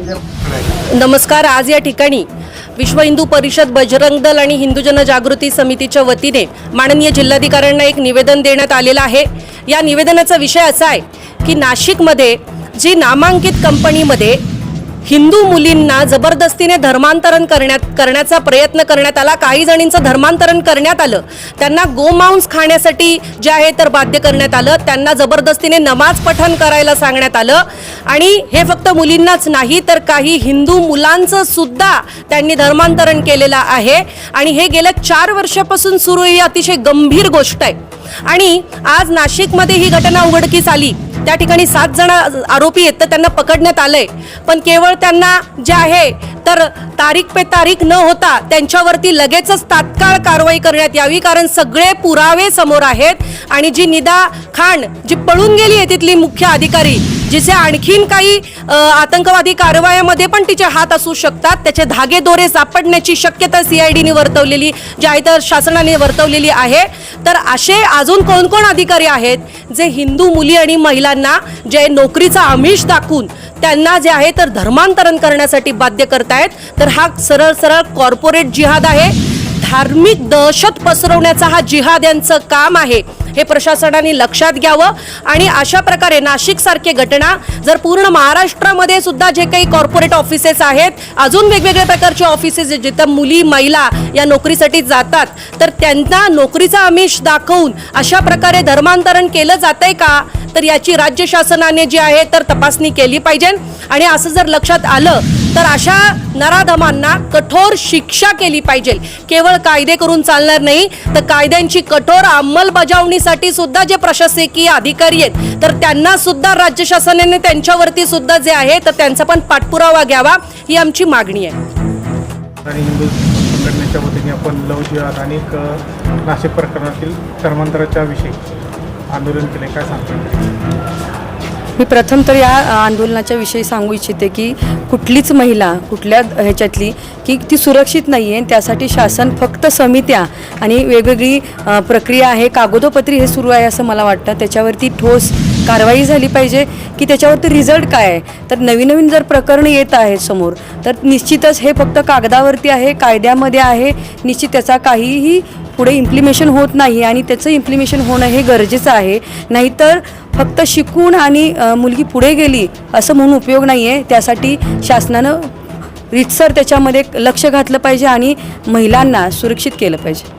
नमस्कार। आज या ठिकाणी विश्व हिंदू परिषद, बजरंग दल आणि हिंदू जनजागृती समितीच्या वतीने माननीय जिल्हाधिकाऱ्यांना एक निवेदन देण्यात आलेलं आहे। या निवेदनाचा विषय असा आहे की नाशिकमध्ये जी नामांकित कंपनीमध्ये हिंदू मुलींना जबरदस्तीने धर्मांतरण करण्याचा प्रयत्न करण्यात आला। काही जणींचं धर्मांतरण करण्यात आलं, त्यांना गोमांस खाण्यासाठी जे आहे तर बाध्य करण्यात आलं, त्यांना जबरदस्तीने नमाज पठण करायला सांगण्यात आलं आणि हे फक्त मुलींनाच नाही तर काही हिंदू मुलांचं सुद्धा त्यांनी धर्मांतरण केलेलं आहे आणि हे गेल्या 4 वर्षापासून सुरू ही अतिशय गंभीर गोष्ट आहे। आणि आज नाशिकमध्ये ही घटना उघडकीस आली। त्या ठिकाणी 7 जण आरोपी आहेत तर त्यांना पकडण्यात आलंय, पण केवळ त्यांना जे आहे तर तारीख पे तारीख न होता त्यांच्यावरती लगेचच तात्काळ कारवाई करण्यात यावी, कारण सगळे पुरावे समोर आहेत। आणि जी निदा खान जी पळून गेली आहे तिथली मुख्य अधिकारी, जिचे आणखीन काही आतंकवादी कारवायामध्ये पण तिचे हात असू शकतात, त्याचे धागे दोरे सापडण्याची शक्यता CIDने वर्तवलेली जी आहे तर शासनाने वर्तवलेली आहे। तर असे अजून कोण कोण अधिकारी आहेत जे हिंदू मुली आणि महिलांना जे नोकरीचा आमिष दाखवून त्यांना जे आहे तर धर्मांतरण करण्यासाठी बाध्य करतायत। तर हा सरळ सरळ कॉर्पोरेट जिहाद आहे, धार्मिक दहशत पसरवण्याचा हा जिहाद यांचं काम आहे, हे प्रशासनाने लक्षात घ्यावं। आणि अशा प्रकारे नाशिक सारखे घटना जर पूर्ण महाराष्ट्रामध्ये सुद्धा जे काही कॉर्पोरेट ऑफिसेस आहेत, अजून वेगवेगळ्या प्रकारचे ऑफिसेस जिथं मुली महिला या नोकरीसाठी जातात, तर त्यांना नोकरीचा आमिष दाखवून अशा प्रकारे धर्मांतरण केलं जातंय का, तर याची राज्य शासनाने जी आहे तर तपासणी केली पाहिजे। आणि असं जर लक्षात आलं तर अशा नराधमांना कठोर शिक्षा केली पाहिजे। केवळ कायदे करून चालणार नाही, तर कायद्यांची कठोर अंमलबजावणीसाठी सुद्धा जे प्रशासकीय अधिकारी आहेत तर त्यांना सुद्धा राज्य शासनाने त्यांच्यावरती सुद्धा जे आहे तर त्यांचा पण पाठपुरावा घ्यावा, ही आमची मागणी आहे। आणि हिंदू संघटनेच्या वतीने आपण लव जिहाद आणि नाशिक प्रकरणातील धर्मांतराच्या विषयी आंदोलन केले, काय सांगता? मी प्रथम तर या आंदोलनाच्या विषयी सांगू इच्छिते की कुठलीच महिला कुठल्या ह्याच्यातली की ती सुरक्षित नाही आहे, त्यासाठी शासन फक्त समित्या आणि वेगवेगळी प्रक्रिया आहे, कागदोपत्री हे सुरू आहे असं मला वाटतं। त्याच्यावरती ठोस कारवाई झाली पाहिजे की त्याच्यावरती रिझल्ट काय आहे। तर नवीन नवीन जर प्रकरणं येत आहेत समोर तर निश्चितच हे फक्त कागदावरती आहे, कायद्यामध्ये आहे, निश्चित त्याचा काहीही पुढे इम्प्लिमेशन होत नाही आणि त्याचं इम्प्लिमेशन होणं हे गरजेचं आहे। नाहीतर फक्त शिकून आणि मुलगी पुढे गेली असं म्हणून उपयोग नाही आहे। त्यासाठी शासनानं रीतसर त्याच्यामध्ये लक्ष घातलं पाहिजे आणि महिलांना सुरक्षित केलं पाहिजे।